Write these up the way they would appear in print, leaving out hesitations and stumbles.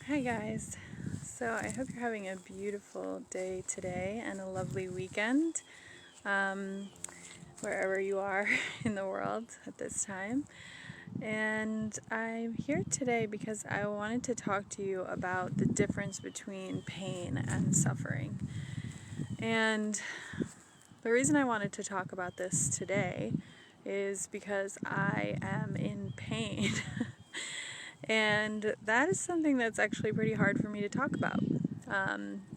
Hi guys. So I hope you're having a beautiful day today and a lovely weekend, wherever you are in the world at this time. And I'm here today because I wanted to talk to you about the difference between pain and suffering. And the reason I wanted to talk about this today is because I am in pain. And that is something that's actually pretty hard for me to talk about.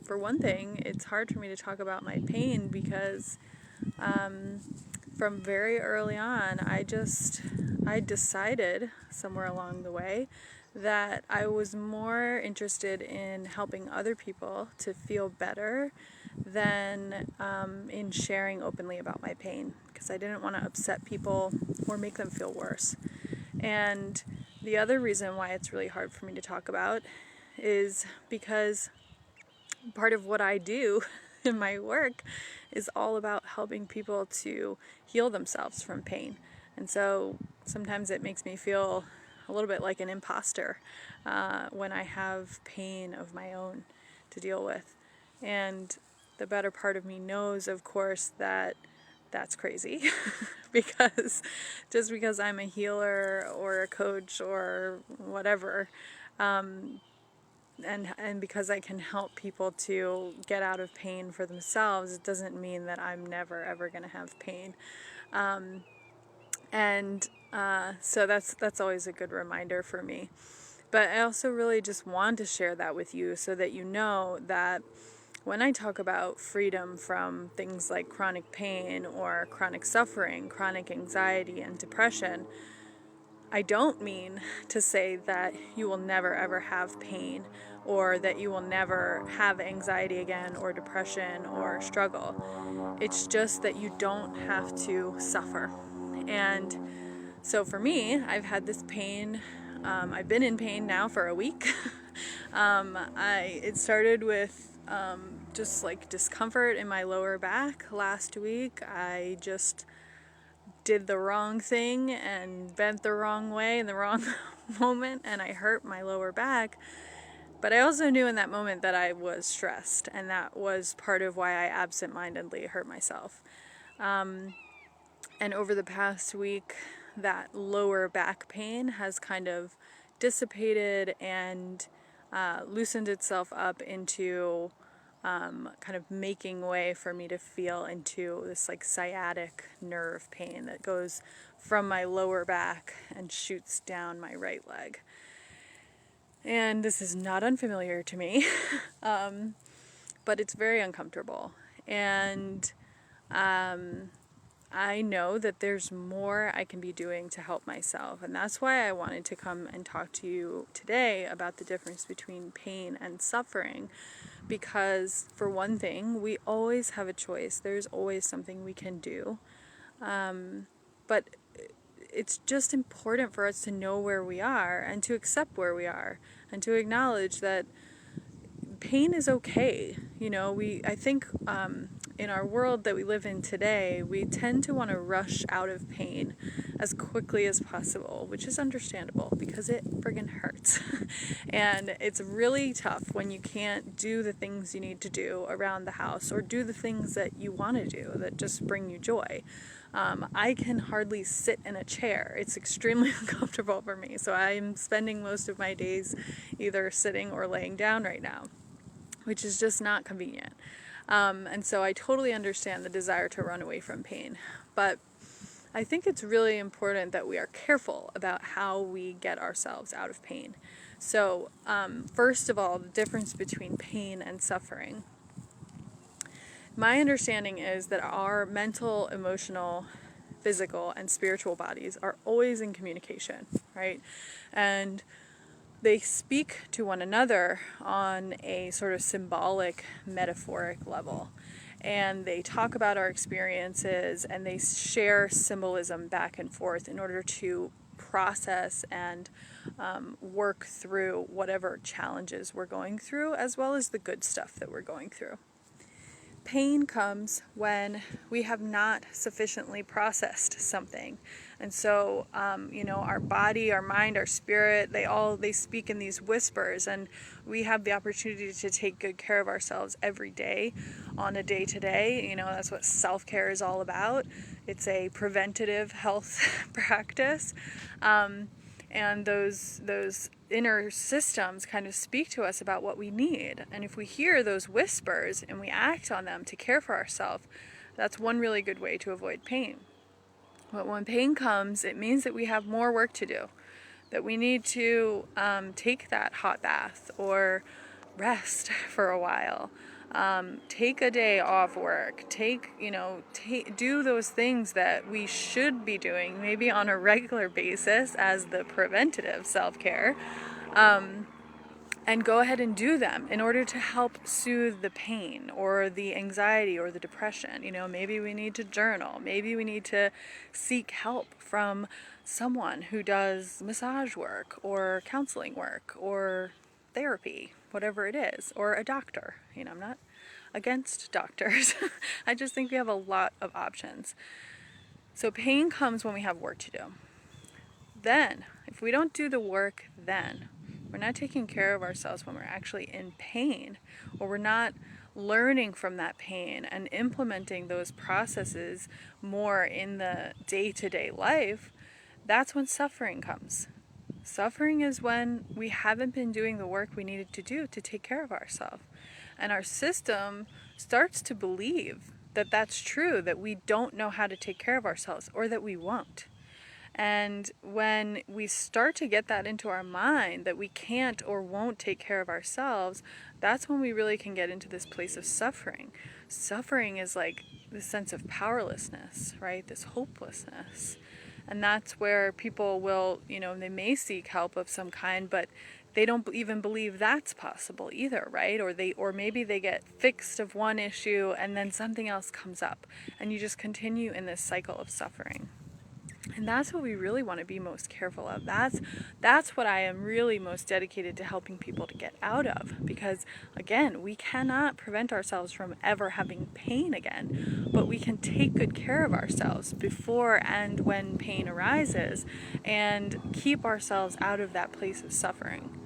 For one thing, it's hard for me to talk about my pain because from very early on, I decided somewhere along the way that I was more interested in helping other people to feel better than in sharing openly about my pain, because I didn't want to upset people or make them feel worse. And the other reason why it's really hard for me to talk about is because part of what I do in my work is all about helping people to heal themselves from pain. And so sometimes it makes me feel a little bit like an imposter when I have pain of my own to deal with. And the better part of me knows, of course, that that's crazy because just because I'm a healer or a coach or whatever, and because I can help people to get out of pain for themselves, it doesn't mean that I'm never ever going to have pain. And so that's always a good reminder for me. But I also really just want to share that with you so that you know that when I talk about freedom from things like chronic pain or chronic suffering, chronic anxiety, and depression, I don't mean to say that you will never ever have pain or that you will never have anxiety again or depression or struggle. It's just that you don't have to suffer. And so for me, I've had this pain. I've been in pain now for a week. It started with just like discomfort in my lower back last week. I just did the wrong thing and bent the wrong way in the wrong moment, and I hurt my lower back. But I also knew in that moment that I was stressed, and that was part of why I absentmindedly hurt myself. And over the past week, that lower back pain has kind of dissipated and loosened itself up into kind of making way for me to feel into this like sciatic nerve pain that goes from my lower back and shoots down my right leg. And this is not unfamiliar to me, but it's very uncomfortable. And I know that there's more I can be doing to help myself. And that's why I wanted to come and talk to you today about the difference between pain and suffering. Because, for one thing, we always have a choice. There's always something we can do. But it's just important for us to know where we are and to accept where we are and to acknowledge that pain is okay. I think in our world that we live in today, we tend to want to rush out of pain as quickly as possible, which is understandable because it friggin' hurts. And it's really tough when you can't do the things you need to do around the house or do the things that you want to do that just bring you joy. I can hardly sit in a chair. It's extremely uncomfortable for me. So I'm spending most of my days either sitting or laying down right now, which is just not convenient. And so I totally understand the desire to run away from pain. But I think it's really important that we are careful about how we get ourselves out of pain. So, first of all, the difference between pain and suffering. My understanding is that our mental, emotional, physical, and spiritual bodies are always in communication, right? And they speak to one another on a sort of symbolic, metaphoric level. And they talk about our experiences and they share symbolism back and forth in order to process and work through whatever challenges we're going through, as well as the good stuff that we're going through. pain comes when we have not sufficiently processed something. And so, our body, our mind, our spirit, they speak in these whispers, and we have the opportunity to take good care of ourselves every day on a day-to-day. That's what self-care is all about. It's a preventative health practice. And those inner systems kind of speak to us about what we need. And if we hear those whispers and we act on them to care for ourselves, that's one really good way to avoid pain. But when pain comes, it means that we have more work to do, that we need to take that hot bath or rest for a while. Take a day off work, do those things that we should be doing maybe on a regular basis as the preventative self-care, and go ahead and do them in order to help soothe the pain or the anxiety or the depression. Maybe we need to journal, maybe we need to seek help from someone who does massage work or counseling work or therapy, whatever it is, or a doctor. I'm not against doctors. I just think we have a lot of options. So pain comes when we have work to do. Then, if we don't do the work then, we're not taking care of ourselves when we're actually in pain, or we're not learning from that pain and implementing those processes more in the day-to-day life, that's when suffering comes. Suffering is when we haven't been doing the work we needed to do to take care of ourselves. And our system starts to believe that that's true, that we don't know how to take care of ourselves, or that we won't. And when we start to get that into our mind, that we can't or won't take care of ourselves, that's when we really can get into this place of suffering. Suffering is like this sense of powerlessness, right? This hopelessness. And that's where people will, they may seek help of some kind, but they don't even believe that's possible either, right? Or maybe they get fixed of one issue and then something else comes up, and you just continue in this cycle of suffering. And that's what we really want to be most careful of. That's what I am really most dedicated to helping people to get out of. Because, again, we cannot prevent ourselves from ever having pain again. But we can take good care of ourselves before and when pain arises, and keep ourselves out of that place of suffering.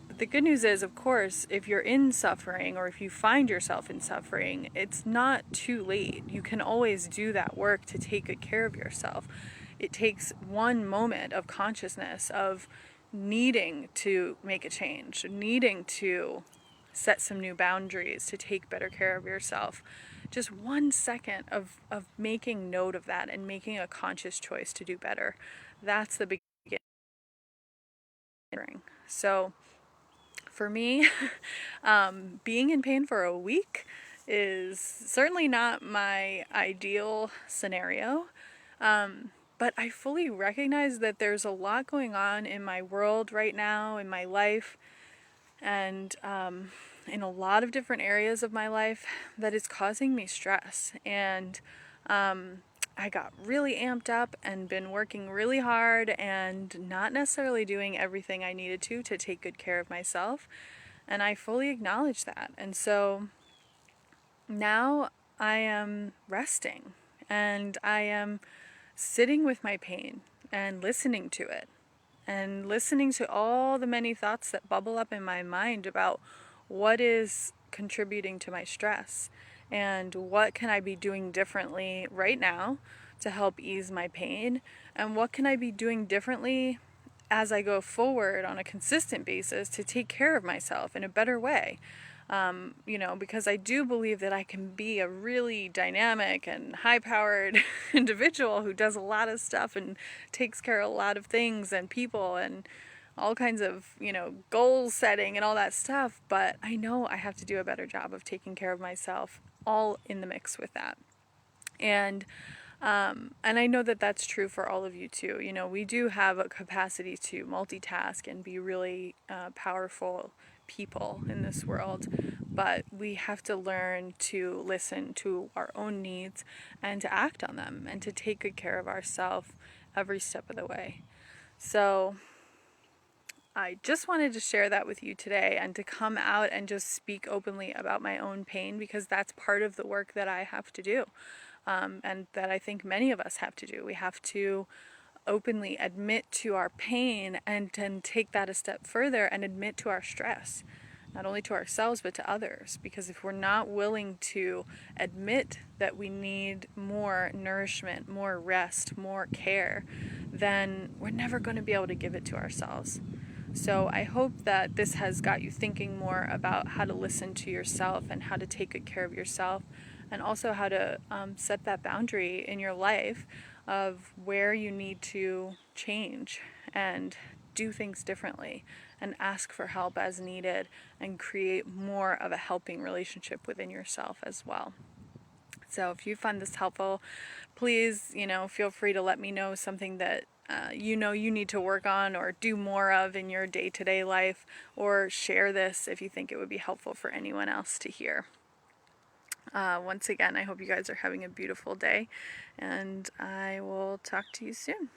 But the good news is, of course, if you're in suffering, or if you find yourself in suffering, it's not too late. You can always do that work to take good care of yourself. It takes one moment of consciousness of needing to make a change, needing to set some new boundaries to take better care of yourself. Just 1 second of making note of that and making a conscious choice to do better. That's the beginning. So for me, being in pain for a week is certainly not my ideal scenario. But I fully recognize that there's a lot going on in my world right now, in my life, and in a lot of different areas of my life that is causing me stress. And I got really amped up and been working really hard and not necessarily doing everything I needed to take good care of myself. And I fully acknowledge that. And so now I am resting, and I am sitting with my pain and listening to it, and listening to all the many thoughts that bubble up in my mind about what is contributing to my stress and what can I be doing differently right now to help ease my pain, and what can I be doing differently as I go forward on a consistent basis to take care of myself in a better way. Because I do believe that I can be a really dynamic and high-powered individual who does a lot of stuff and takes care of a lot of things and people and all kinds of, goal setting and all that stuff. But I know I have to do a better job of taking care of myself, all in the mix with that. And I know that that's true for all of you too. We do have a capacity to multitask and be really powerful people in this world, but we have to learn to listen to our own needs and to act on them and to take good care of ourselves every step of the way. So I just wanted to share that with you today and to come out and just speak openly about my own pain, because that's part of the work that I have to do, and that I think many of us have to do. We have to openly admit to our pain and then take that a step further and admit to our stress, not only to ourselves but to others. Because if we're not willing to admit that we need more nourishment, more rest, more care, then we're never going to be able to give it to ourselves. So I hope that this has got you thinking more about how to listen to yourself and how to take good care of yourself, and also how to set that boundary in your life of where you need to change and do things differently and ask for help as needed and create more of a helping relationship within yourself as well. So if you find this helpful, please, feel free to let me know something that you need to work on or do more of in your day-to-day life, or share this if you think it would be helpful for anyone else to hear. Once again, I hope you guys are having a beautiful day, and I will talk to you soon.